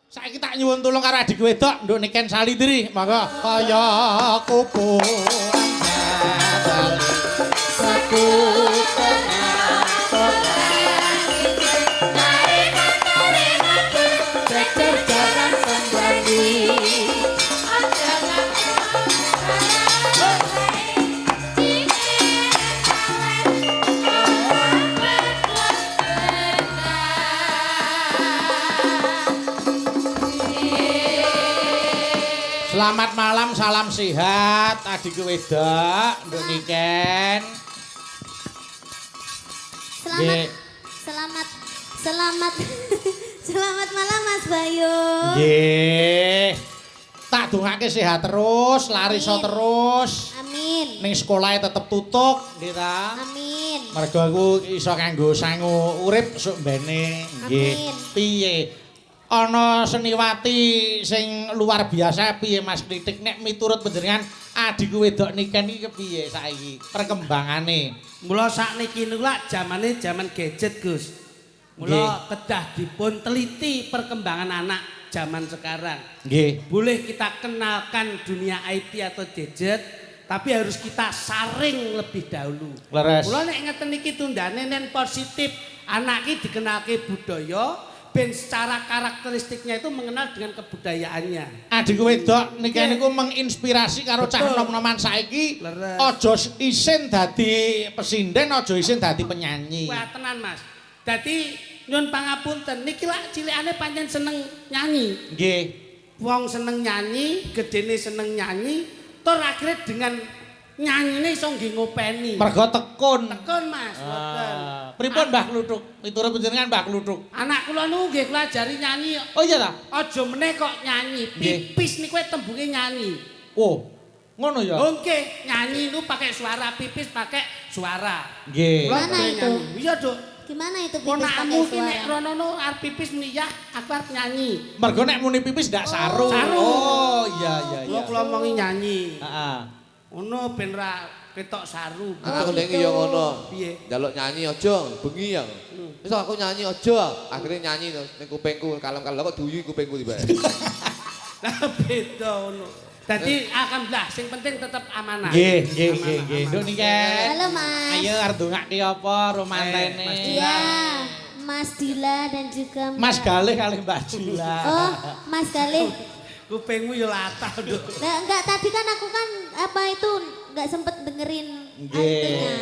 Saiki tak nyuwun tulung karo adik wedok nduk Niken Salindri, monggo kaya kupu anjali saku Selamat malam, salam sehat, adikku wedok, Nduk Niken. Selamat malam Mas Bayu. Nggih. Tak dongake sehat terus, lariso terus. Amin. Ning sekolahnya tetep tutup, nggih ta? Amin. Mergo aku iso kanggo sangu urip sok mbene. Nggih. Piye? Ana seniwati sing luar biasa piye Mas Klitik nek miturut panjenengan adikku wedok Niken iki kepiye saiki perkembangane? Mula sakniki niku lak jamane jaman gadget, Gus. Mula kedah dipun teliti perkembangan anak zaman sekarang. Nggih. Boleh kita kenalkan dunia IT atau gadget, tapi harus kita saring lebih dahulu. Leres. Mula nek ngeten iki tundane nen positif, anak iki dikenalke budaya ben secara karakteristiknya itu mengenal dengan kebudayaannya. Adikku wedok Niken niku menginspirasi karo cah nom-noman saiki. Aja isin dadi pesinden, aja isin dadi penyanyi. Wah tenan Mas. Dadi nyun pangapunten niki lak cilikane pancen seneng nyanyi. Nggih. Wong seneng nyanyi, gedene seneng nyanyi, tur akhirnya dengan nyanyine iso nggih ngopeni. Mergo tekun. Tekun Mas, ngoten. Pripun Mbah Kluthuk? Miturut panjenengan Mbah Kluthuk. Anak kula niku nggih kula ajari nyanyi. Oh iya ta? Aja meneh kok nyanyi, pipis niku tembunge nyanyi. Oh, ngono ya? Oh nggih, nyanyi niku pakai suara, pipis pakai suara. Nggih. Mana itu? Iya, Duk. Gimana itu pipis Ponakmu pakai ki nek suara? rono arep pipis meniyah, aku arep nyanyi. Mergo nek muni pipis ndak saru. Saru. Oh, iya iya iya. Kula omongi nyanyi. Heeh. Ngono ben ra ketok saru. Aku ning ya ngono. Piye? Njaluk nyanyi aja, bengi ya. Wis aku nyanyi aja, akhirnya nyanyi terus ning kupingku kalem-kalem kok duyu kupingku tiba. Lah beda ngono. Dadi alhamdulillah sing penting tetep amanah. Nggih, nggih, nggih, nggih. Nduk Niken. Halo Mas. Ayo arep ndongake apa romantene? Iya, Mas Dila dan juga Mas Galih kali Mbak Dila. Oh, Mas Galih. Kupingmu ya latah, Duk. Nah, enggak tadi kan aku kan apa itu enggak sempet dengerin artinya.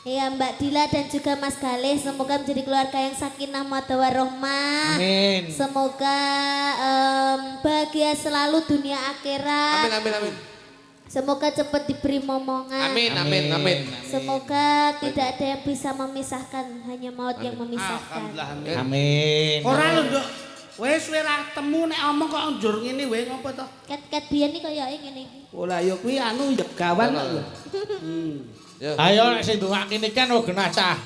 Iya Mbak Dila dan juga Mas Galih semoga menjadi keluarga yang sakinah mawaddah warahmah. Amin. Semoga bahagia selalu dunia akhirat. Amin amin amin. Semoga cepat diberi momongan. Amin amin amin. Semoga tidak ada yang bisa memisahkan, hanya maut yang memisahkan. Alhamdulillah amin. Amin. Ora lho, Duk. Wis ora temu nek omong kok njur ngene wae ngopo to? Ket-ket biyen iki kaya ngene iki. Oh lah ya kuwi anu ya gawan kok ya. Ya. Ayo nek sing ndongake Niken oh genah cah.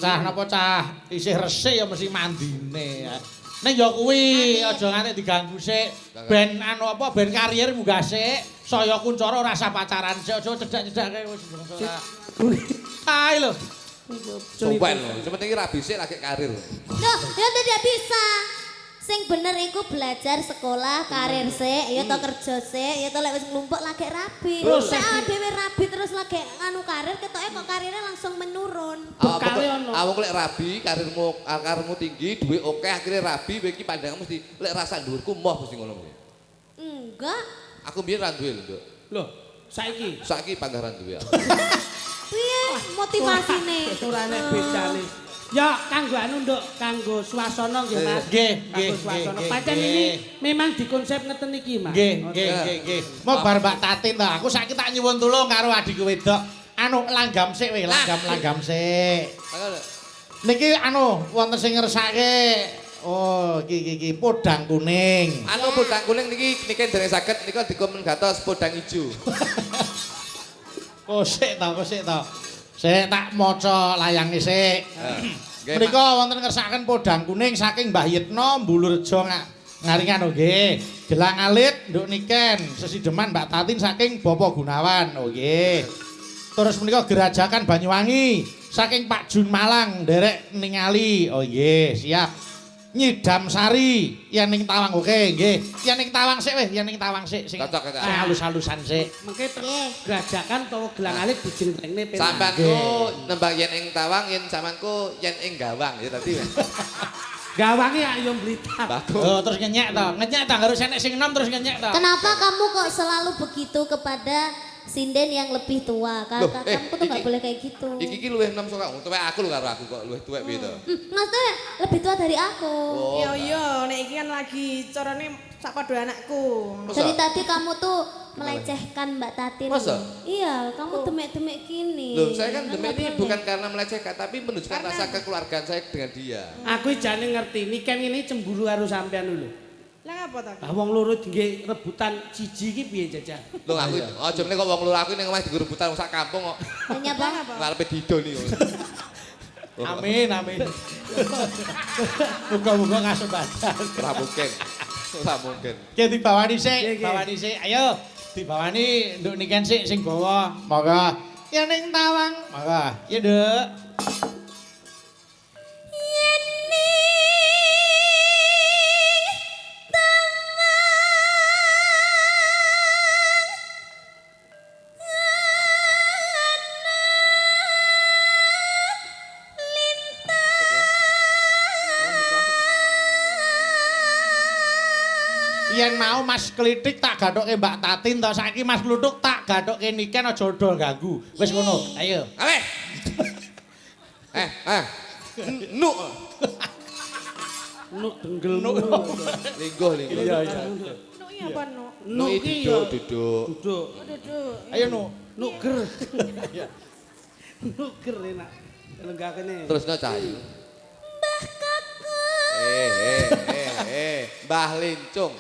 Cah napa cah isih resik ya mesti mandine. Nek ya kuwi aja nganti diganggu sik. Ben anu apa ben karier munggah sik. Saya kuncara ora usah pacaran sik aja cedak-cedak wis ora. Ae lho. Sopan lho, sementing ra bisik lagi karir. Loh, ya tidak bisa. Sing bener iku belajar sekolah, karir sik, ya to kerja sik, ya to lek wis nglumpuk lagi rabi. Nek dhewe rabi terus lagi anu karir ketoke kok karirnya langsung menurun. Awak lek rabi, karirmu tinggi, duit oke, akhirnya rabi, kowe iki pandangan mesti lek rasa dhuwurku moh mesti ngono kuwi. Enggak. Aku biyen ra duwe lho, Nduk. Loh, saiki Saiki panggaran duwe. Piye motivasine? ora nek becane. Ya kanggo anu Nduk, kanggo swasana nggih Mas. Nggih, Kanggo swasana. Pancen ini memang dikonsep ngeten iki, Mas. Nggih, nggih, nggih, nggih. Mau bar Mbak Tatin ta. Aku saiki tak nyuwun tulung karo adikku wedok. Anu langgam sik we, langgam sik. Niki anu wonten sing ngersake. Oh, iki podang kuning. Anu podang kuning niki dereng saged nika dikomen gatos podang ijo. Kosik ta. Sik tak maca layange sik. Nggih. Menika wonten ngersakaken podang kuning saking Mbah Yitno Mbulurejo ngaringan nggih. Gelang alit Nduk Niken, sesideman Mbak Tatin saking Bapak Gunawan. Oh nggih. Terus menika gerajakan Banyuwangi saking Pak Jun Malang nderek ningali. Oh nggih, siap. Nyidam Sari yen ning Tawang oke nggih. Yen ning Tawang sik weh, yen ning Tawang sik sing Cocok, cocok. halus-halusan sik. Mengke Nggih. grajakan utawa gelang alit dijenglengne penak. Sampanku nembang yen ing Tawang, yen sampanku yen ing Gawang ya tadi. Gawange ayo Blitar. Bagus. Oh, terus ngenyek to. Ngenyek to harus enek sing enom terus ngenyek to. Kenapa kamu kok selalu begitu kepada sinden yang lebih tua? Loh, Kamu tuh nggak iki- boleh kayak gitu. Iki luwih enom sok kamu. Tuwek aku lho karo aku kok luwih tuwek piye to? Maksudnya lebih tua dari aku. Oh. Iya, nek iki kan lagi carane sak padha anakku. Masa? Dari tadi kamu tuh melecehkan Mbak Tatin. Masa? Iya, kamu demek-demek gini. Loh, saya kan demek nggak ini boleh. bukan karena melecehkan tapi menunjukkan rasa kekeluargaan saya dengan dia. Aku jane ngerti ini kan ini cemburu karo sampean dulu. Lah apa ta? Ah wong loro nggih rebutan siji iki piye jajah? Lho aku aja meneh kok wong loro aku ning omah direbutan sak kampung kok. Hanya bang. Ngarepe didol iki. Amin, amin. Muga-muga ngasuk badan. Ora mungkin. Ora mungkin. Ki dibawani Nggih, sik, nggih. bawani sik. Ayo, dibawani nduk niken sik sing bawa. Monggo. Ya ning Tawang. Monggo. Ya, Nduk. Yen mau Mas Klitik tak gadokke Mbak Tatin to saiki Mas Kluthuk tak gadokke niken aja do ganggu. Wis ngono. Ayo. Awe. Nu. Nuk denggelmu. Lingguh lingguh. Iya, iya. Nuk iki apa nuk? Nuk Nu iki ya duduk. duduk. Duduk. Ayo nu. Nuker. Nuker enak. Lenggah kene. Terus no cahayu. Mbah Lincung.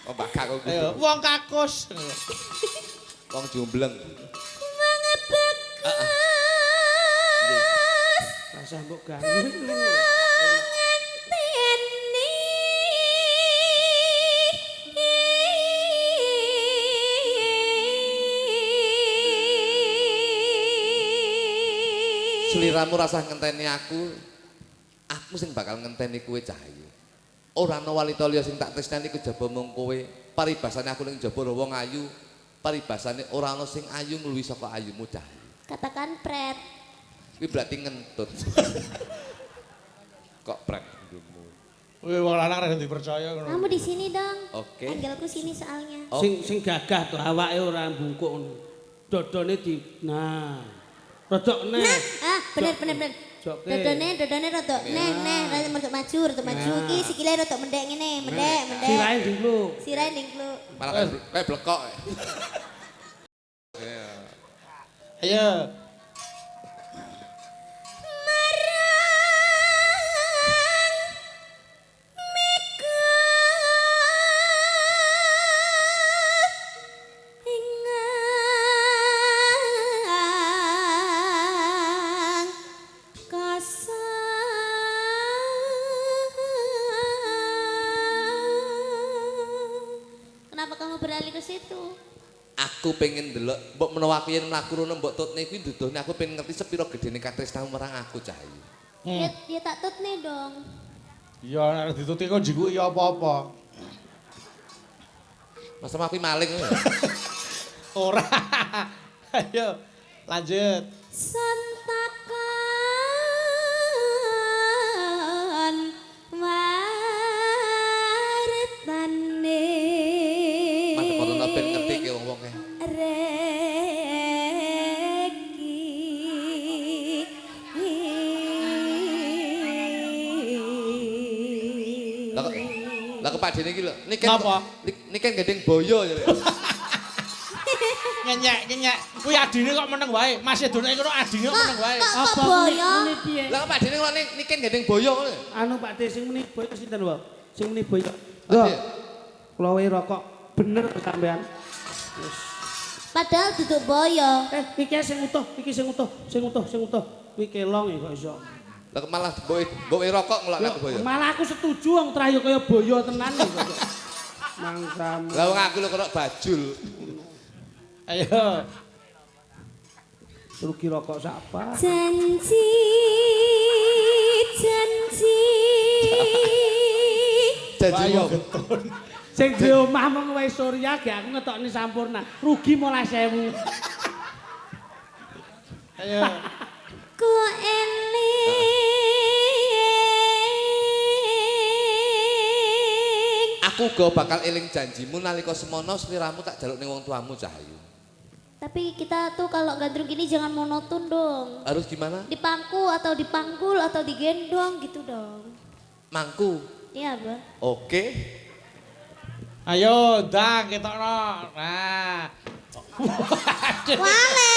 Oh, Mbah Kakung. Ayo, wong kakus. Wong jumbleng. Rasa mbok ganggu. Seliramu rasa ngenteni aku sing bakal ngenteni kowe Cahayu. Ora ana walita liya sing tak tresnani kejaba mung kowe. Paribasane aku ning jaba wong ayu, paribasane ora ana sing ayu ngluwi saka ayumu Cahayu. Katakan pret. Kuwi berarti ngentut. Kok prek ndungmu. Wih, wong lanang rada dipercaya ngono. Kamu di sini dong. Oke. Angelku sini soalnya. Oh. Sing gagah tuh awake ora bungkuk ngono. Dodone di nah. Rodok neh. Bener. Jokke. Dodone rodok neh, rodok maju. Iki sikile rodok mendek ngene, mendek. Sirahe dulu. Sirahe ndingkluk. Malah kayak blekok. Ayo. Kenapa kamu beralih ke situ? Aku pengen delok mbok menawa aku yen mlaku rono mbok tutne kuwi duduhne aku pengen ngerti sepiro gedene katresnamu marang aku Cahayu. Dia tak tutne dong. Ya nek dituti kok jiku ya apa-apa. Masa aku maling ya? Ora. Ayo, lanjut. Santakan wartane. Mantep kono ben ngerti ki wong-wong e. Lah kepadene iki lho, Napa? niken gendeng boyo ya. Ngenyek. Kuwi adine kok meneng wae. Mas Edone kono adine kok meneng wae. Kok boyo? Muni piye? Lah kepadene kok niken gendeng boyo ngono. Anu Pak De sing muni boyo sinten wae? Sing muni boyo. Pak Lho, De. kula wae rokok bener sampean. Padahal duduk boyo. Iki sing utuh, sing utuh. Kuwi kelong ya kok iso. Lah malah mbok rokok ngelak aku boyo. Malah aku setuju wong trayu kaya boyo tenan ya kok. Mangsam. Lah wong aku lho kok bajul. Ayo. Rugi rokok sapa? Janji Janji Ayo mau. getun. Sing di omah mung wae Surya ge aku ngetokne sampurna. Rugi 15.000. Ayo. Ku eling. Aku uga bakal eling janjimu nalika semono sliramu tak jaluk ning wong tuamu Cahayu. Tapi kita tuh kalau gandrung gini jangan monoton dong. Harus gimana? Dipangku atau dipanggul atau digendong gitu dong. Mangku. Iya, Bang. Oke. Ayo, dah ketokno. Nah. Kuale.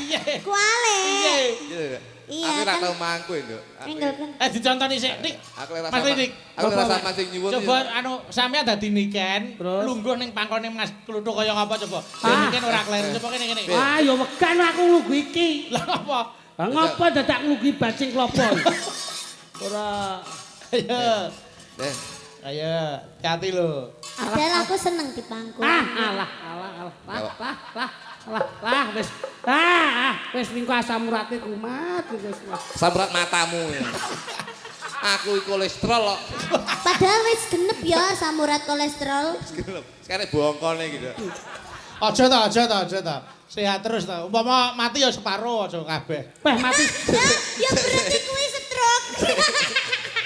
Iya. Kuale. Iya. Iya, Aku ora kan. tau mangku, Nduk. Enggak kan. Dicontoni sik, Dik. Aku ora Mas Dik. Aku ora sama sing nyuwun. Coba anu sampean dadi niken, Terus? lungguh ning pangkone Mas Kluthuk kaya ngapa coba? Ah. Niken ora kleru coba kene. Wah, ya wegan aku nglugu iki. Lah apa? Lah ngopo dadak nglugi bajing klopo? Ora Ayo. Eh, Ayo, hati lho. Padahal aku seneng dipangku. alah wis minggu asam urate kumat wis. samrat matamu. Aku iki kolesterol kok. Padahal wis genep ya samurat kolesterol. Sekarang bongkone gitu. Aja ta. Sehat terus ta. Umpama mati ya separo aja kabeh. Peh mati. Ya berarti kuwi stroke.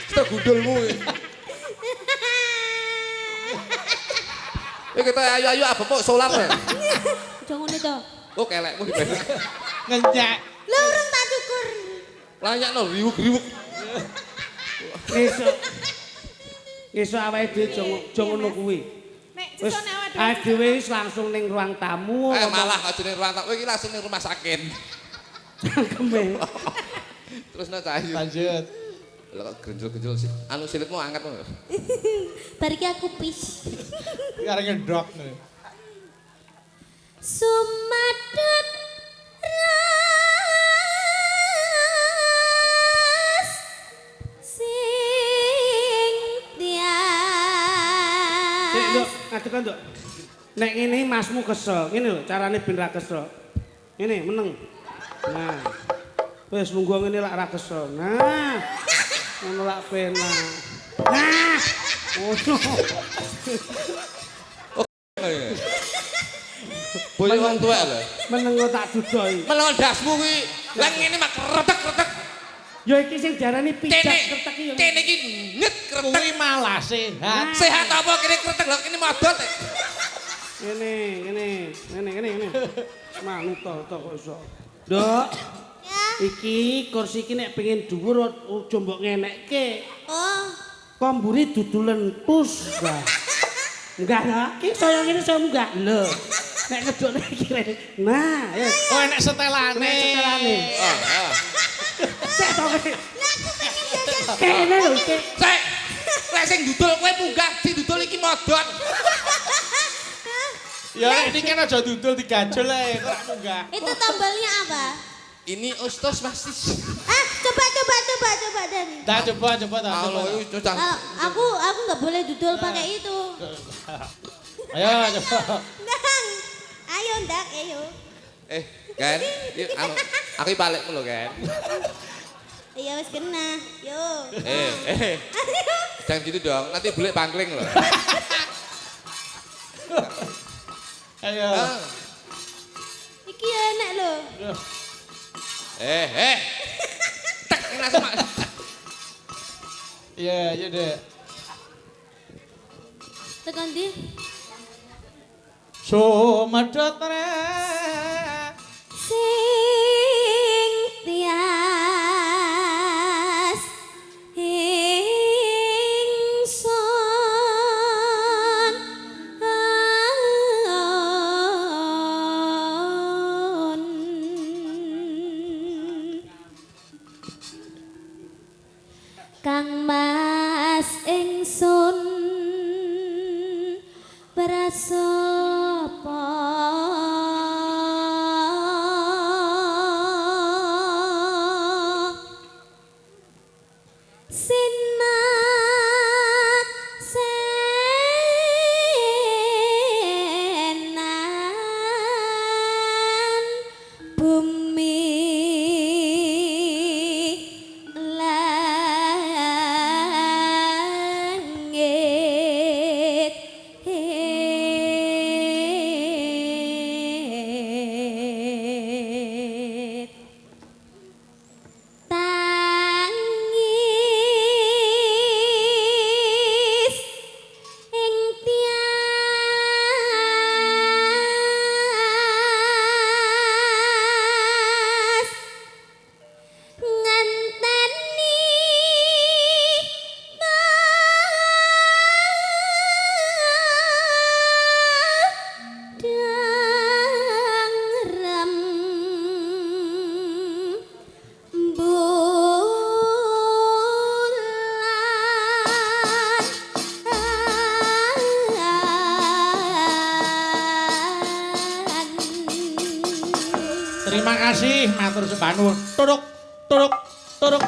Kita gundulmu. Kita ayo abepok solar ya. Jangan itu. Oh kelekmu di bawah. Ngenyek. Lah urung tak cukur. Layak no riwuk-riwuk. Esuk awake dhewe aja ngono kuwi. Nek Wis sesone awake awake dhewe wis langsung ning ruang tamu. Malah aja ning ruang tamu iki langsung ning rumah sakit. Cangkeme. Terus no Cahayu. Lanjut. Lah kok genjol-genjol sih. Anu silitmu angkat no. Bar iki aku pis. Karo ngedok. Sumadut ras sing tias. Sik, Nduk, ngadeg Nduk. Nek ngene masmu kesel, ngene lho carane ben ra kesel. Ngene meneng. Nah. Wis lungguh ngene lak ra kesel. Nah. Ngono lak penak. Nah. Ngono. Boyo wong tuwek lho. Meneng tak dudoi. Melon dasmu kuwi. Lah ngene mak kretek-kretek. Ya iki sing diarani pijat Kene kretek iki ya. kene iki nyet kretek. Kuwi malah sehat. Sehat apa kene kretek lho kene modot. Ngene. Manut to kok iso. Nduk. Ya. Iki kursi iki nek pengen dhuwur aja mbok ngenekke. Oh, Kok mburi dudulen pus. Enggak lah, iki saya ngene saya enggak. Lho. Nek ngedukne iki. Nah, ya. Oh enek setelane. Nek setelane. Ah. Sik to kowe. Kene lho iki. Sek. Lek sing dudul kowe munggah, didudul iki modot. Ya nek iki kan aja dudul digajul ae kok munggah. itu tombolnya apa? Ini ustos masih. Coba Dan. Dah coba ta. Allah coba. itu cang. Aku nggak boleh dudul pakai itu. Ayo coba. Ndang. Ayo Ndak, ayo. Kan, yuk anu, aku balikmu lho kan. Iya wis kena. Yo. Ayo. Jangan gitu dong, nanti bulik bangkling loh. Ayo. Iki enak lho. Tak ini langsung mak. Iya, iya deh. Tekan ndi? Sumedhot re. Sing tias ingsun Kang Mas ingsun prasapa sinasenan bumi langit Terima kasih matur sembah nuwun. Turuk, turuk, turuk.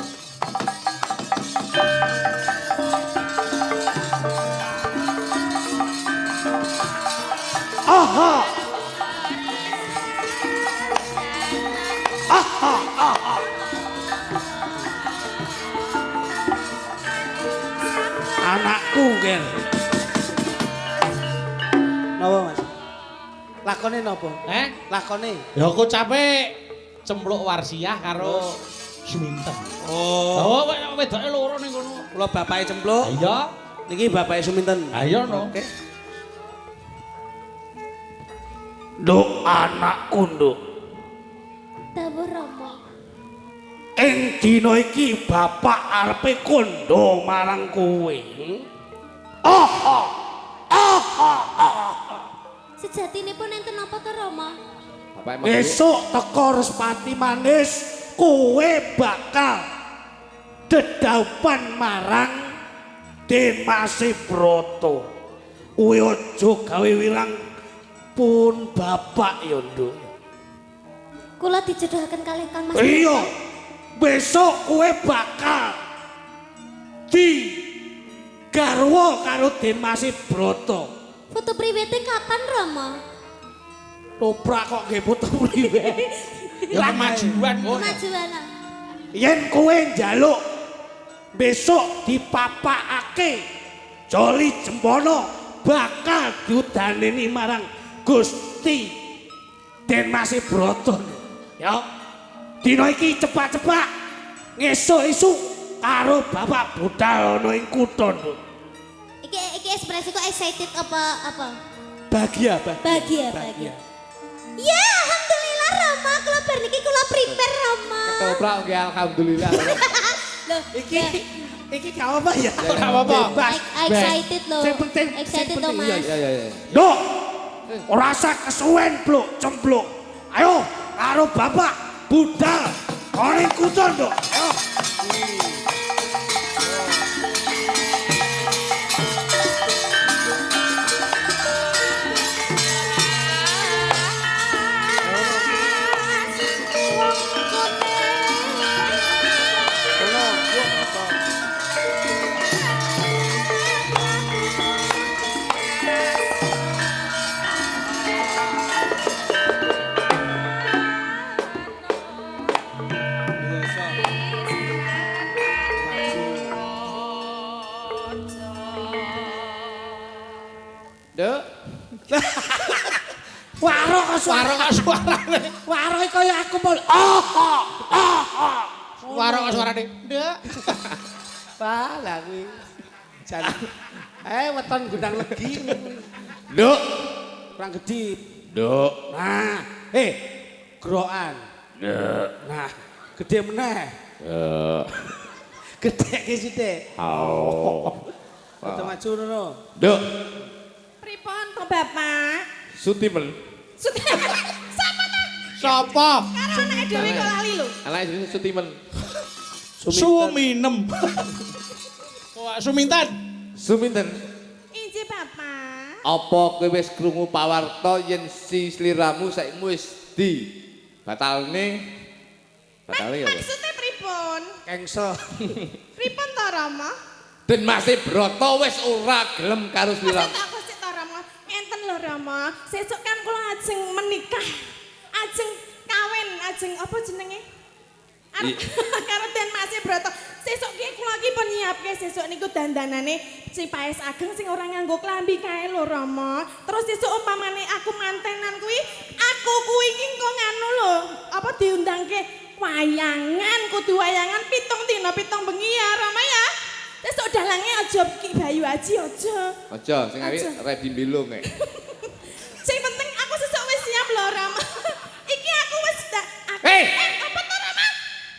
Aha. Aha, aha. Anakku, Ger. Napa, Mas? Lakone napa? Lakone. Ya aku capek cempluk warsiah karo Suminten. Oh, Wedoke loro ning kono. kula bapake cempluk. Iya. Niki bapake Suminten. Ayo no. Oke. Nduk anakku, Nduk. Dawuh Rama. Ing dina iki bapak arepe kandha marang kowe. Aha. Aha. Sejatinipun enten apa to Rama? Bapak emang Besok teko Respati Manis kowe bakal dedapan marang Demase Broto. Kowe aja gawe wilang pun bapak ya, Nduk. Kula dijodohaken kalih Kang Mas. Iya. Besok kowe bakal di garwa karo Demase Broto. Foto priwete kapan Rama? Toprak kok nggih foto priwet. Ya kemajuan. Kemajuan. Yen kowe njaluk besok dipapakake Joli Jempono bakal diudaneni marang Gusti Demase Broto. Ya. Dina iki cepat-cepat ngesuk-esuk karo Bapak budal ana ing kutha. Iki ekspresiku excited apa? Bahagia. Bahagia. Ya, alhamdulillah Rama, kula bar niki kula prepare Rama. ketoprak nggih alhamdulillah. Loh, Iki gak apa ya? Gak apa-apa. Bebas. excited loh. Sing penting, Excited sing loh penting, Mas. Iya. Nduk. Ora usah kesuwen, Bluk, cempluk. Ayo karo Bapak budal ana ing kutha, Nduk. Ayo. Nduk. Warok Suara kok suarane. Warok kaya aku mul. Suara kok suarane. Nduk. Lah kuwi. Jan. Weton Gunang Legi. Nduk. Kurang gedhi. Nduk. Nah, grokan. Nduk. Nah, gede meneh. Gede ki sithik. Foto maju ngono. Nduk. Pripun to Bapak? Sutimen. Sapa ta? Sapa? Karo anake dhewe kok lali lho. Anake jenenge Sutimen. Suminem. Kok Suminten? Suminten. Inji Bapak. Apa kowe wis krungu pawarta yen si sliramu saiki wis di batalne ya apa? Maksudnya pripun? Kengsel. Pripun to Rama? Den Mase Broto wis ora gelem karo sliramu. Maksud to Rama? Ngenten lho Rama. Sesuk kan kula ajeng menikah. Ajeng kawin, ajeng apa jenenge? Karo Den Mase Broto. Sesuk ki kula iki pun nyiapke sesuk niku dandanane si Paes Ageng sing ora nganggo klambi kae lho Rama. Terus sesuk umpamane aku mantenan kuwi, aku kuwi iki engko nganu lho, apa diundangke wayangan, kudu wayangan 7 dina 7 bengi ya Rama ya. Sesuk dalange aja Ki Bayu Aji aja. Aja sing awit ready mbelung nek. Sing penting aku sesuk wis siap lho Rama. Iki aku wis apa to Rama?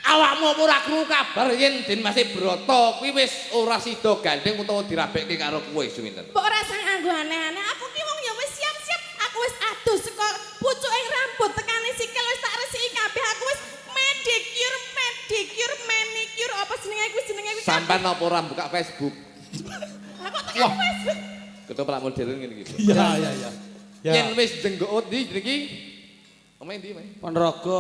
Awakmu ora krungu kabar yen Den Mase Broto kuwi wis ora sida gandeng utawa dirabekke karo kowe Suminten. Mbok ora sang nganggo aneh-aneh. Aku ki wong ya wis siap-siap. Aku wis adus saka pucuking rambut tekane sikil wis tak resiki kabeh. Aku wis manicure apa jenenge kuwi Sampan apa ora buka Facebook? Lah kok tekan Facebook? Ketoprak modern ngene iki. Iya. Yen wis jenggoot iki Omahe ndi, Mas? Ponorogo.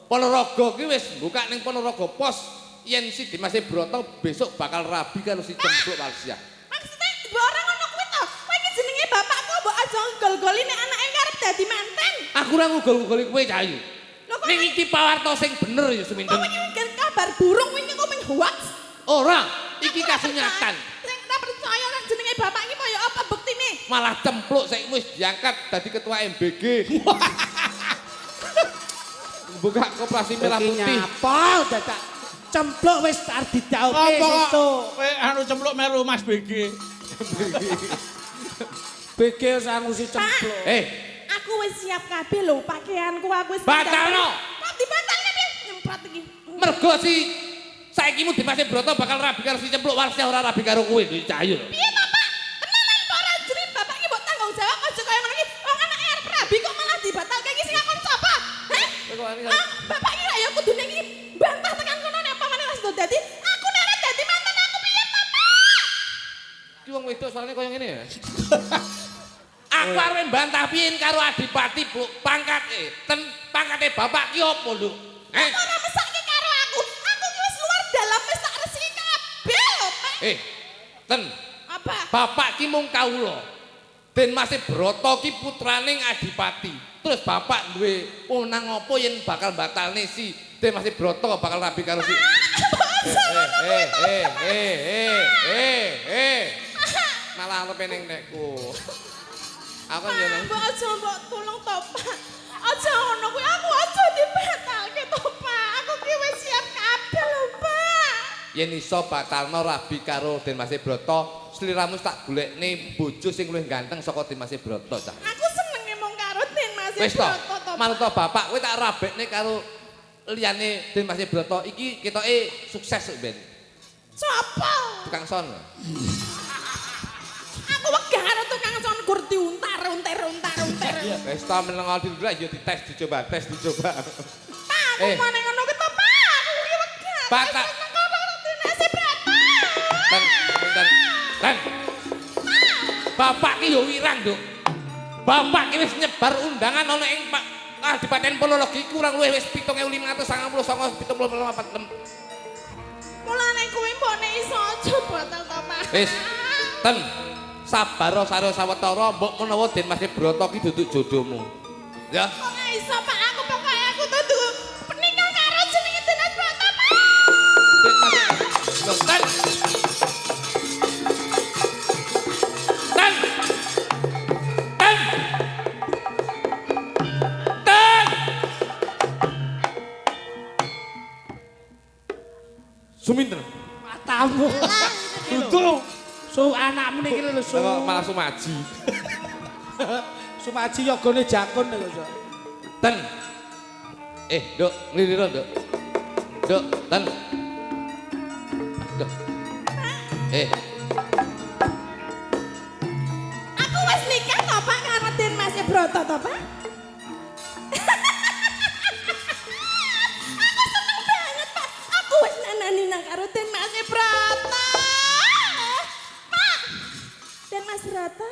Ponorogo ki wis buka ning Ponorogo pos. Yen si Dimas Broto besok bakal rabi karo si Cempluk Walsiah. Maksudnya mbok ora ngono kuwi to. Kowe iki jenenge bapakku mbok aja gol-goli nek anake karep dadi manten. Aku ora ngugol-ugoli kowe Cahayu. Lho kok Ning iki pawarta sing bener ya Suminten. kowe iki kabar burung wingi kok ming hoax. Ora, iki kasunyatan. Sing ora percaya nek jenenge bapak iki kaya apa buktine? Malah Cempluk saiki wis diangkat dadi ketua MBG. Buka koperasi merah Iki putih. nyapa dadak Cempluk wis arep didhauke Apa kok sesuk. kowe anu Cempluk melu Mas BG. BG sangusi Cempluk. Aku wis siap kabeh lho pakaianku aku wis Batalno. Kok dibatalne piye? Nyemprot iki. Mergo si saiki mu Dimas Broto bakal rabi karo si Cempluk Walsiah ora rabi karo kowe lho Cahayu. Piye to, Pak? Tenanan apa ora jenenge bapak iki mbok tanggung jawab aja kaya ngono iki. Wong anake arep rabi kok malah dibatalke iki sing ngakon sapa? Heh? Bapak iki ya kudune iki bantah tekan kono nek pamane wis dadi aku nek ora dadi manten aku piye, Bapak? Ki wong wedok soalnya kaya ngene ya. Aku arep mbantah piye karo Adipati Bu pangkate. Pangkate bapak ki opo lho? Aku ora mesake karo aku. Aku ki wis luar dalam wis tak resiki kabeh lho, Pak. Ten, Apa? bapak ki mung kawula. Den Mas Broto ki putraning Adipati. Terus bapak duwe wewenang apa yen bakal batalne si Den Mas Broto bakal rabi karo si malah arepe ning nekku. Aku yo nang Mbok aja mbok tulung to, Pak. Aja ngono kuwi aku aja dibatalke to, Pak. Aku ki wis siap kabeh lho, Pak. yen iso batalno rabi karo Den Mas Broto, sliramu tak golekne bojo sing luwih ganteng saka Den Mas Broto, Cah. Aku senenge mung karo Den Mas Wis to, Broto to. manut bapak kowe tak rabekne karo liyane Den Mas Broto iki ketoke sukses ben. Sopo? Tukang son. Aku wegah karo tukang son gur diuntar. Wis to menengo dulu ya dites dicoba. Pak, aku mana ngono ki to, Pak. Aku ki wegah. Batak. Den Mas Broto. Ten. Bapak ki yo wirang, Nduk. Bapak ki wis nyebar undangan ana ing Kadipaten Ponorogo kurang luwih wis 7599 Mulane kuwi mbokne iso aja batal to, Pak. Wis, ten. Sabar sare sawetara mbok menawa Den Mas Broto ki duduk jodohmu. Ya. Kok gak iso, Pak? Aku pokoke aku tuh nikah karo jenenge Den Mas Broto, Pak. Den Mas Loh, ten. Ten. Ten. Ten. Suminten. Matamu. Dudu. Su anakmu niki lho su. Kok malah sumaji. Sumaji yogane jakun lho. Ten. Nduk, nglirira, Nduk. Nduk, ten. Nduk. Aku wis nikah to, Pak, karo Den Mas Broto to, Pak. Aku seneng banget, Pak. Aku wis nanani nang karo Den Mas Broto. Pak. Den Mas Broto.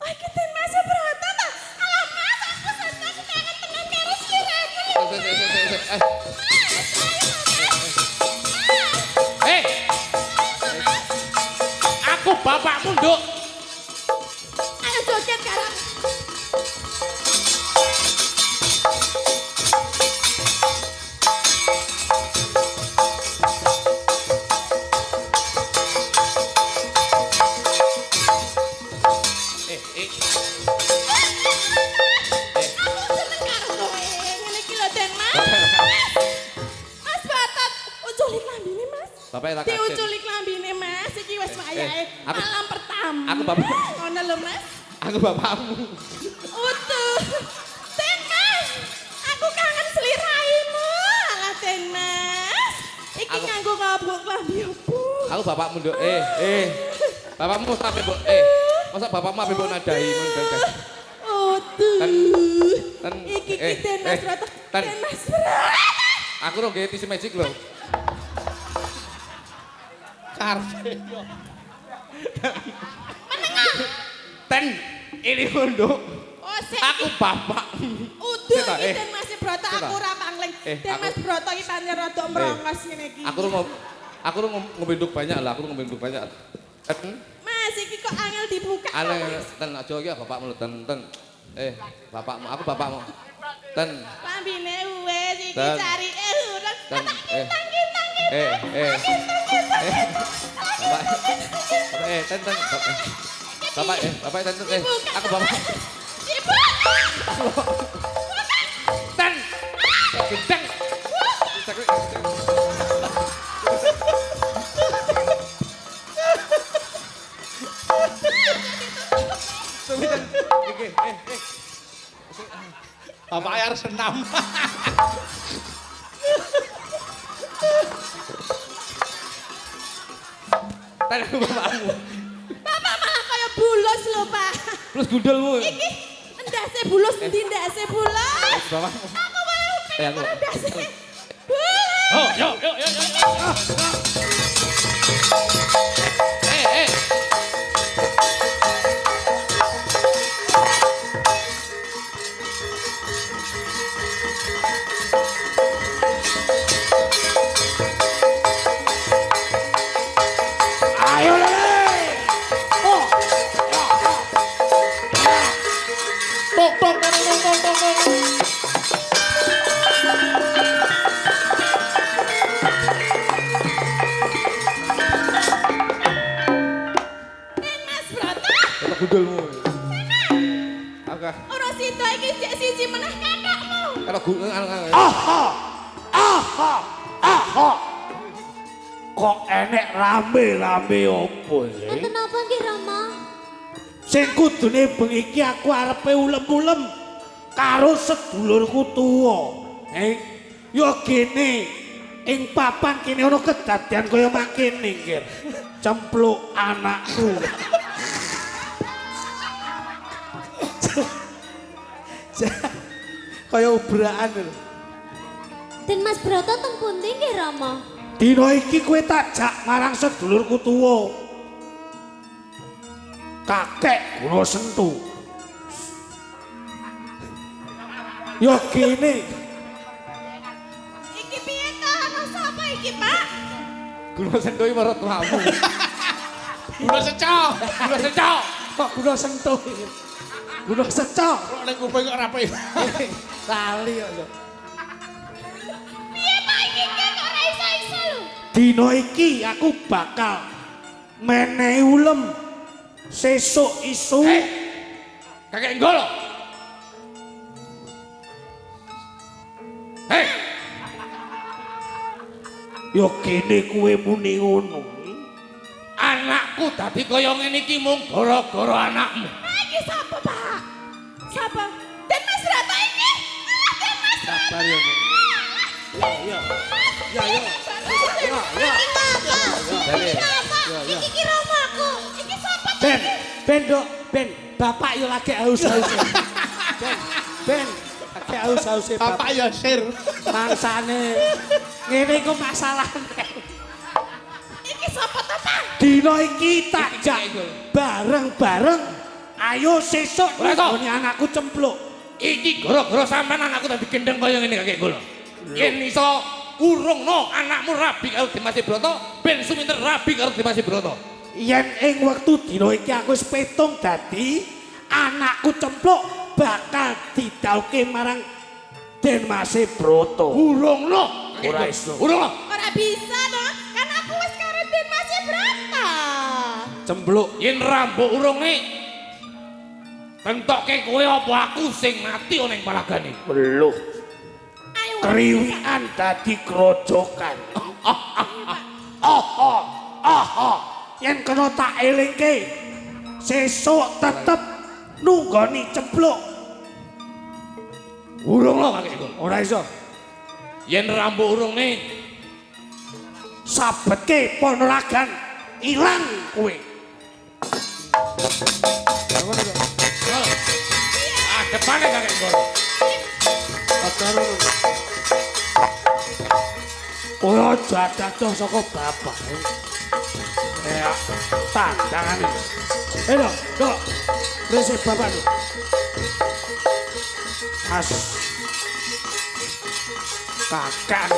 Oh, iki Den Mas Broto to. Alah, Mas, aku seneng banget tenan karo sliramu. Aku bapakmu, Nduk. Ayo joget karo. Aku seneng karo kowe. Ngene iki lho, Den Mas. Mas Batat, uculi klambine, Mas. Bapak ora kaget. Diuculi klambine, Mas. Iki wis wayahe aku- malam pertama. aku bapak. Ngono lho, Mas. Aku bapakmu. Utuh. Den Mas, aku kangen sliramu. Alah, Den Mas. Iki Aku- nganggo ngabuk klambi opo? Aku bapakmu, Nduk. Bapakmu sampe mbok masa bapakmu sampe mbok nadahi ngono, Nduk. Utuh. Ten. Iki ki Den Mas Broto. Ten. Den Mas Broto. Aku ro nggih tisu magic lho. Karpe yo. Ten, ini Nduk. Oh, sik. Aku bapak. Utuh Sik ta, iki Den Mas Broto aku ora pangling. Den Mas Broto iki pancen rada mrongos ngene iki. Aku ngombe nduk banyak lah, aku ngombe nduk banyak. Mas iki kok angel dibuka. Ana ten aja iki bapakmu lho ten. Bapakmu, aku bapakmu. Ten. Pambine wis iki carike urang. Ten. Bapak, bapak ten. Aku bapak. Ibu. Ten. Gendeng. Bapak air senam. Tadi bapakmu. Bapak malah kaya bulos lho, Pak. Plus gundulmu. Iki ndase bulos endi ndase bulos? Bapakmu. Aku wae Aku. ndase. Bulos. Oh, yo. Ayo le. Oh. Tok. Den Mas Broto. Kata gundulmu. Oke. Ora sida iki jek siji meneh kakakmu. Kalau gundul Kok enek rame-rame opo iki? Enten apa nggih Rama? Sing kudune bengi iki aku arepe ulem-ulem karo sedulurku tuwa. Ya gene ing papan kene ana kedadian kaya makene nggih. Cempluk anakku. Kaya ubraan lho. Den Mas Broto teng pundi nggih Rama? Dina iki kowe tak jak marang sedulurku tuwa. Kakek Guna Sentu. Ya gene. Iki piye to? Ana sapa iki, Pak? Guna Sentu iki marang tuamu. Guna secok. Kok Guna Sentu iki? Guna secok. Kok ning kuping kok rapi. Kali kok. Piye Pak iki kok ora iso-iso lho? Dina iki aku bakal menehi ulem sesuk isu. Kakek Nggolo. Ya kene kuwe muni ngono. Anakku dadi kaya ngene iki mung gara-gara anakmu. Iki sapa, Pak? Sapa? Den Mas Broto iki. Den Mas Sabar ya. Ya. Iki Ramaku. Iki sapa? Ben, bapak yo lagi haus-haus. Ben, lagi haus-haus Bapak ya sir. mangsane. Ngene iku masalahne. Iki sapa to, Pak? Dina iki tak jak bareng-bareng. Ayo sesuk Ora to. ngene anakku cempluk. Iki gara-gara sampean anakku dadi gendeng kaya ngene Kakek Nggolo. Yen iso urungno anakmu rabi karo Dimas Broto, ben suminter rabi karo Dimas Broto. Yen ing wektu dina iki aku wis petung dadi anakku cempluk bakal didhauke marang Den Mas Broto. Urungno. Ora iso. Urungno. Ora bisa to, kan aku wis karo Den Mas Broto. Cempluk. Yen rambut urunge tentokke kowe apa aku sing mati ana ing palagane. Beluh. Ayo. Kriwikan dadi grojokan. Yen kena tak elingke sesuk tetep nunggoni cempluk. Urungno Kakek Nggolo. Ora iso. Yen rambut urunge Sabetke Ponorogan ilang kowe. depane Kakek Nggolo. Ora jatuh saka bapak. Ya, tandangan iki. Dok. Resep bapak. Mas. Takkan.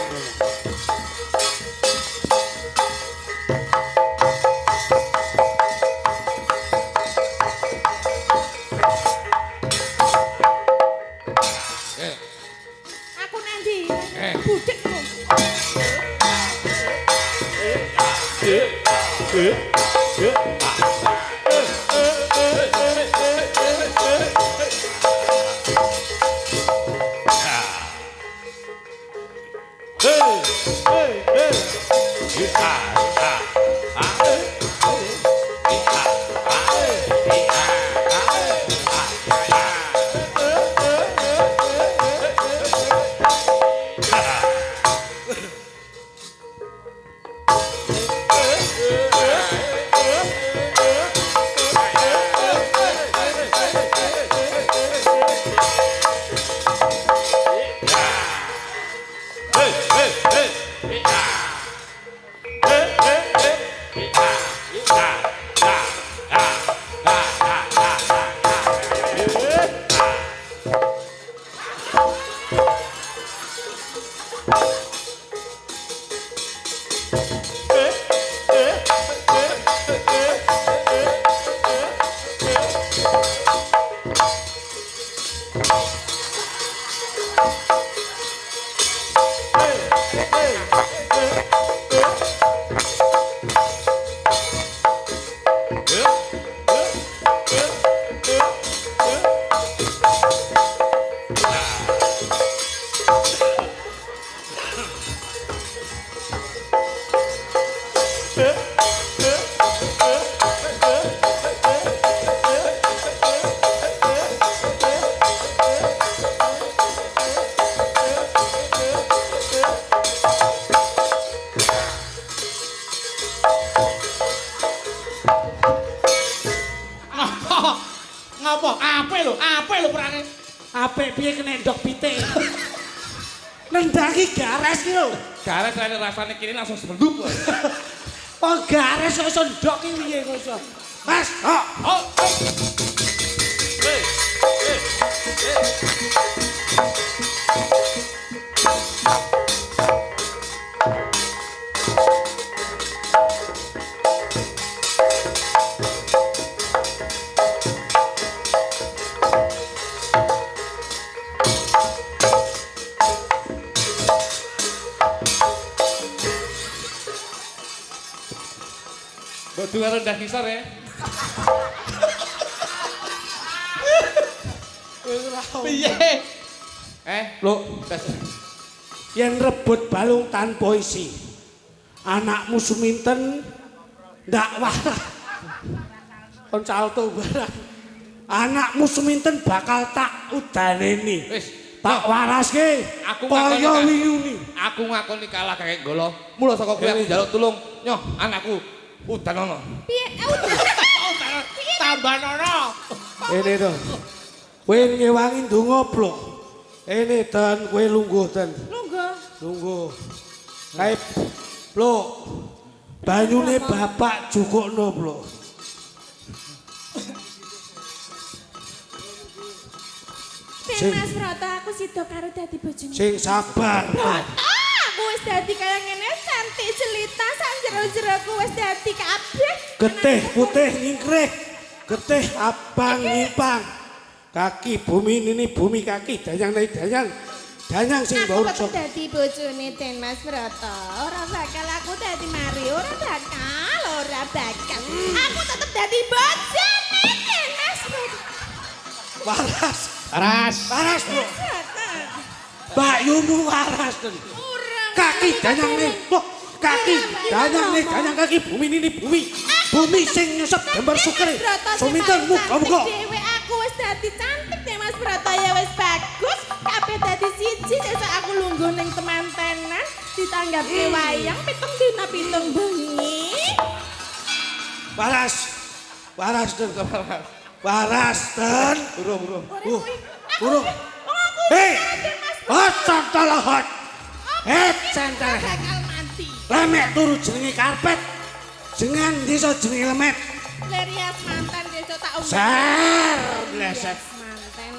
Aku nanti budekmu. Ngapa? Apik lho perange. Apik piye kena ndok pitik. Nendangi gares ki lho. Gares rene rasane kene langsung semenduk kok. Oh gares kok iso ndok ki piye kok iso. Mas, oh. Bodu karo ndah kisar ya. Piye? Lho, Yen rebut balung tanpa isi. Anakmu suminten ndak warah. Kon calto barang. Anakmu suminten bakal tak udaneni. wis Tak waraske. Aku kaya ngakoni- wiyune. aku ngakoni kalah kakek golo. Mula saka kuwi aku njaluk tulung. Nyoh, anakku udanono. Piye? Tambah nono. Ini to. Kowe ngewangi ndonga blok. Ini ten kowe lungguh ten. Lungguh. Kae blok. Banyune bapak jukukno blok. Mas Broto aku sida karo dadi bojone. Sing sabar. Aku wis dadi kaya ngene cantik jelita sak jero-jeroku wis dadi kabeh. Getih putih nyingkrih. Getih abang nyimpang. Kaki bumi ini bumi kaki danyang nai danyang. Danyang sing Aku baur tetep sok. dadi bojone Den Mas Broto. Ora bakal aku dadi mari, ora bakal. Aku tetep dadi bojone Den Mas Broto. Waras. Ras. Bro. Bayumu waras ten. Kaki danyang nih. Loh, kaki danyang nih danyang kaki bumi ini bumi. Bumi sing nyesep gambar sukre. Suminten muga-muga. Dewe aku wis dadi cantik Den Mas Broto ya wis bagus. Kabeh dadi siji sesuk aku lungguh ning temantenan ditanggapi wayang pitung dina pitung bengi. Waras. Waras ten. Waras ten. Burung. Hei. Centalahat. Centalahat. Bakal mati. Lemek turu jenenge karpet. Jenengan desa jenenge lemet. Lerias mantan besok tak undang. Ser bleset. Mantan.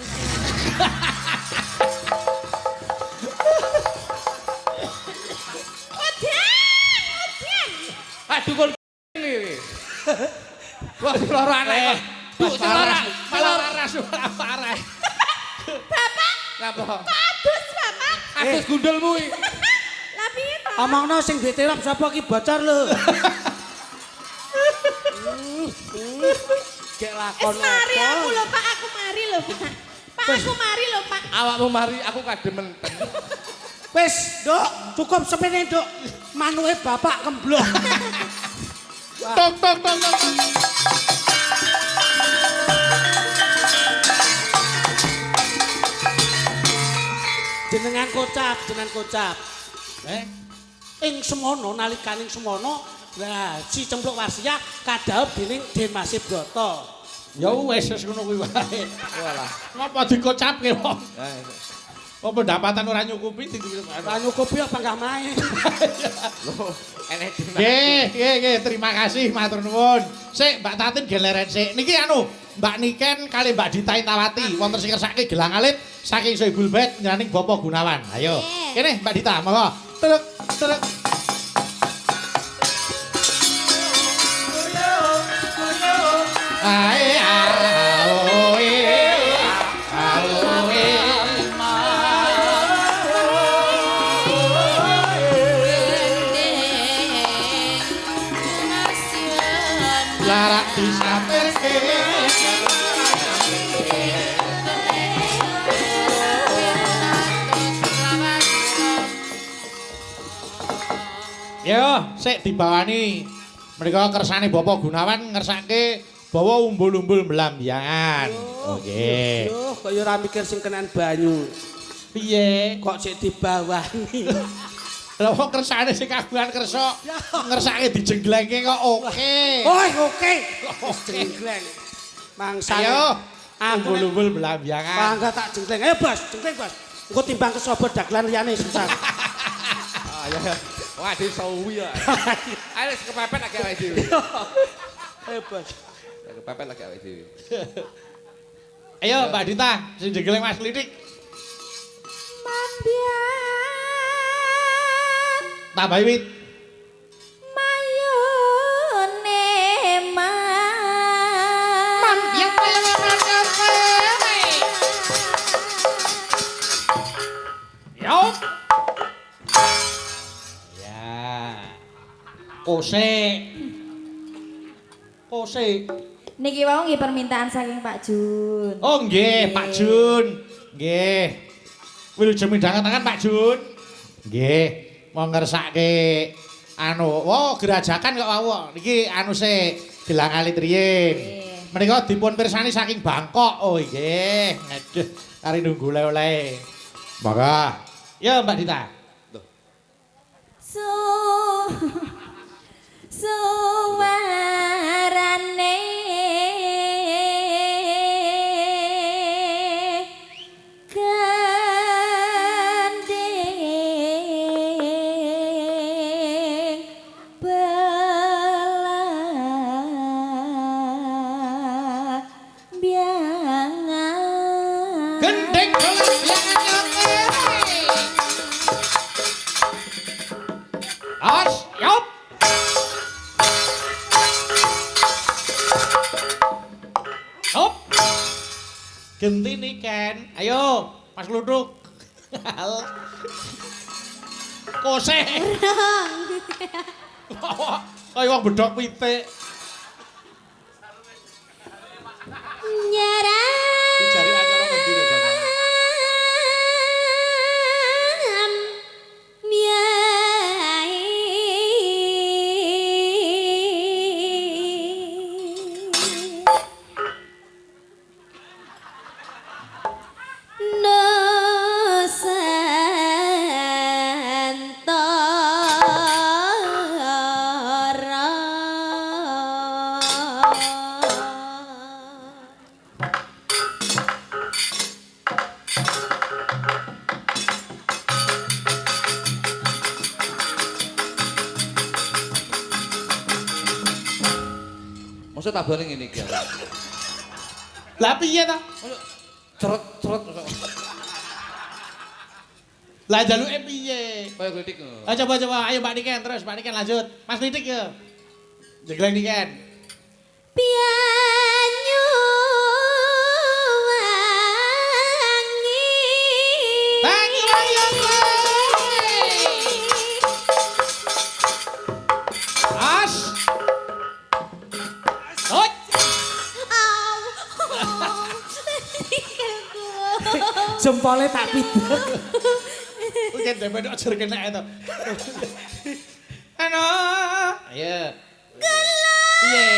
dukun ini. Wah, loro anak. Duk parah, parah. Bapak, Napa? adus Bapak. Atus gundulmu iki. Lah piye to? Omongno sing diterap sapa ki bocor lho. Gek lakon Wis mari apa? aku lho Pak, aku mari lho Pak. Pak aku mari lho Pak. Awakmu mari aku kadementen. Wis, Nduk, cukup semene, Nduk. Manuke bapak kemblok. Tok tok tok tok. Jenengan kocap. Ing semono nalikaning semono, lah si Cempluk Warsia kadhaup dening Den Masih Broto. Ya wis ngono kuwi wae. Walah. Ngapa dikocapke wong? Apa pendapatan ora nyukupi Lah nyukupi apa enggak main. Loh, enek Nggih, terima kasih matur nuwun. Sik Mbak Tatin geleren sik. Niki anu, Mbak Niken kali Mbak Dita Intawati wonten sing kersake gelang alit saking Soebul Bet nyaning Bapak Gunawan. Ayo. Kene Mbak Dita, monggo. Truk. Ae aoe. Larak disaperke. Yo, sik dibawani. Mereka kersane Bapak Gunawan ngersake bawa umbul-umbul melambyangan. Oke. Yo, kok yo ora mikir sing kenan banyu. Piye? Kok sik dibawani. Lah kok kersane sing kagungan kersa ngersake dijenglengke kok oke. Oke. Jenggleng. Mangsa. Ayo. Aku Umbul-umbul melambyangan. bangga tak jenggleng. Ayo, Bos, jenggleng, Bos. Engko timbang kesobo dagelan liyane susah. ya. Wah, di sawi ya. Ayo wis kepepet lagi awake dhewe. Ayo, Bos. Kepepet lagi awake dhewe. Ayo Mbak Dita, sing jegeleng Mas Lidik. Mambian Tambah wit. mayone Mambian Yo. Ya. Kose. Niki wau nggih permintaan saking Pak Jun. Oh nggih, Pak Jun. Nggih. Wilujeng midhanget Pak Jun. Nggih, mau ngersake anu, gerajakan kok wau. Niki anu sik gelang alit riyin. Menika dipun pirsani saking Bangkok. Oh nggih. Aduh, kari nunggu oleh-oleh. Monggo. Ya Mbak Dita. Suwarane gandeng belambiangan. Gendeng belambiangan Os, yop. Hop. Genti nih Ken. Ayo, Mas Luduk. Kose. Kayak wong bedok pitik. Nyaram Dicari acara ngendi rek jane? miai Nusantara. Maksud tabane ngene iki. Lah piye ta? Ceret-ceret Lah jaluke piye? kaya kritik. Coba ayo Mbak Niken terus, Mbak Niken lanjut. Mas Lidik ya. Jegleng niken. Pianyu Bangi wangi. As. Hoi. Jempolnya tak pidek. Oke, dhewe aja kena itu. Ano? Ayo. Iya.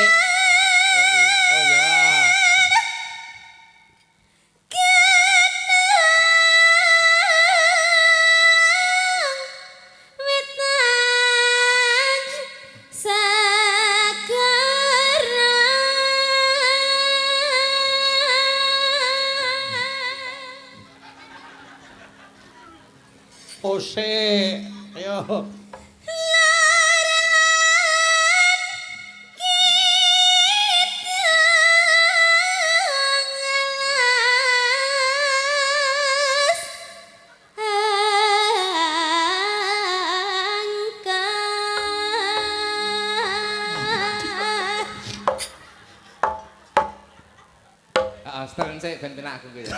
Oh ya. Ose. Ayo. Stern sik ben penak aku ya.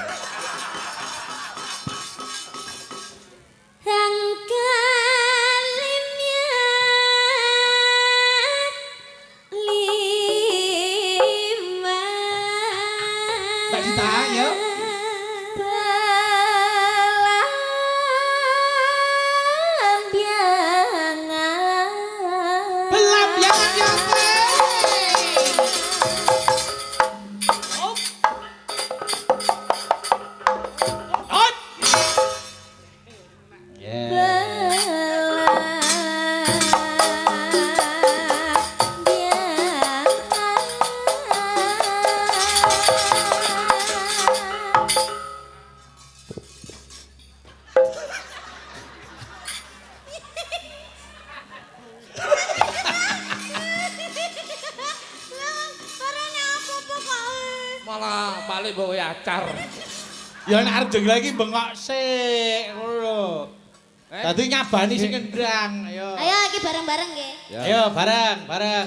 Mbak Dita, ya. Belambiangan ya. Hop. Yeah. Malah balik bawa acar. Ya nek arep jengleng iki bengok sik ngono lho. Dadi nyabani sing kendang, ayo. Ayo iki bareng-bareng nggih. Ayo bareng, bareng.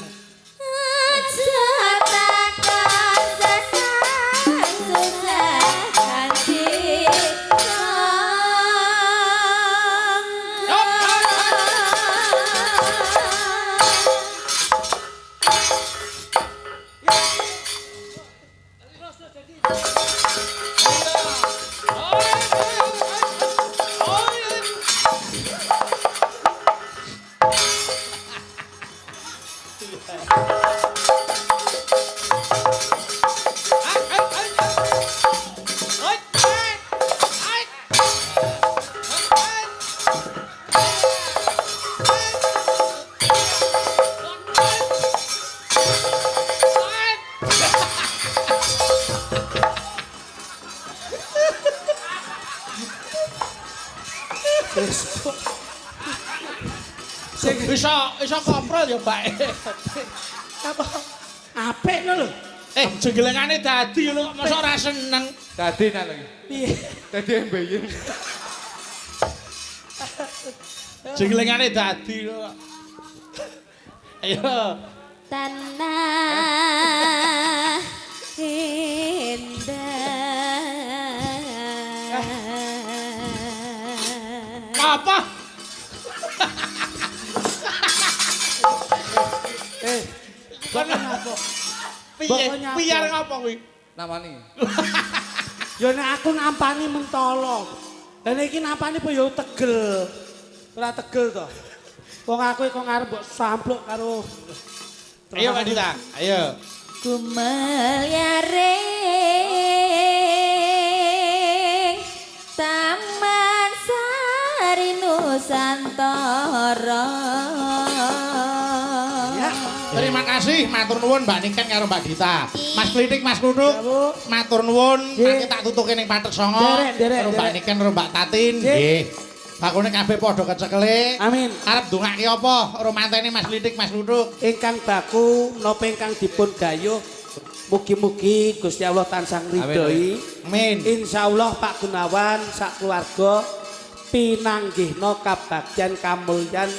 Bisa koprol ya, Mbak. Apa? Apik lho. Jenglengane dadi lho kok mosok ora seneng. Dadi nak lagi. Piye? Dadi mbeyen. Jenglengane dadi lho. Ayo. Tanah indah. Apa? Kok ngapa? Piye? Piye ngapa kuwi? Namani. Ya nek aku nampani mentolo. Lah nek iki nampani po ya tegel. Ora tegel to. Wong aku kok ngarep mbok sampluk karo Ayo Mbak Dita, ayo. Kumeliaring Taman Sari Nusantara. ya. Terima kasih, matur nuwun Mbak Niken karo Mbak Dita. Mas Klitik, Mas Nunuk, matur nuwun. Mangke tak tutuke ning Patek Songo. Derek, Karo Mbak derek. Niken karo Mbak Tatin. Nggih. Bakune kabeh padha kecekele. Amin. Arep ndongake apa? Karo mantene Mas Klitik, Mas Nunuk. Ingkang baku napa ingkang dipun gayuh mugi-mugi Gusti Allah tansah ngridhoi. Amin. Insyaallah Pak Gunawan sak keluarga pinanggihna kabagyan kamulyan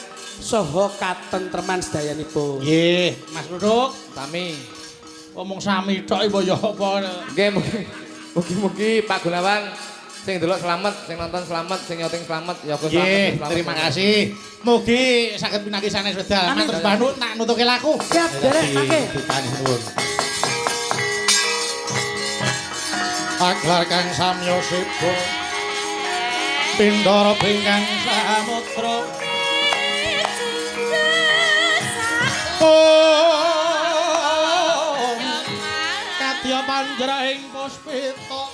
saha katentreman sedayanipun. Nggih, Mas Duduk. Sami. Ngomong sami tok iku ya apa. Nggih, mugi-mugi Pak Gunawan sing delok selamat, sing nonton selamat, sing nyoting selamat, ya Gus Nggih, selamat. terima kasih. Mugi saged pinangi sanes wedal. Matur banut tak nutuke laku. Siap, derek pake. Ditani nuwun. Aglar kang samya sibo Pindara pingkang samudra Kadya panjraing puspita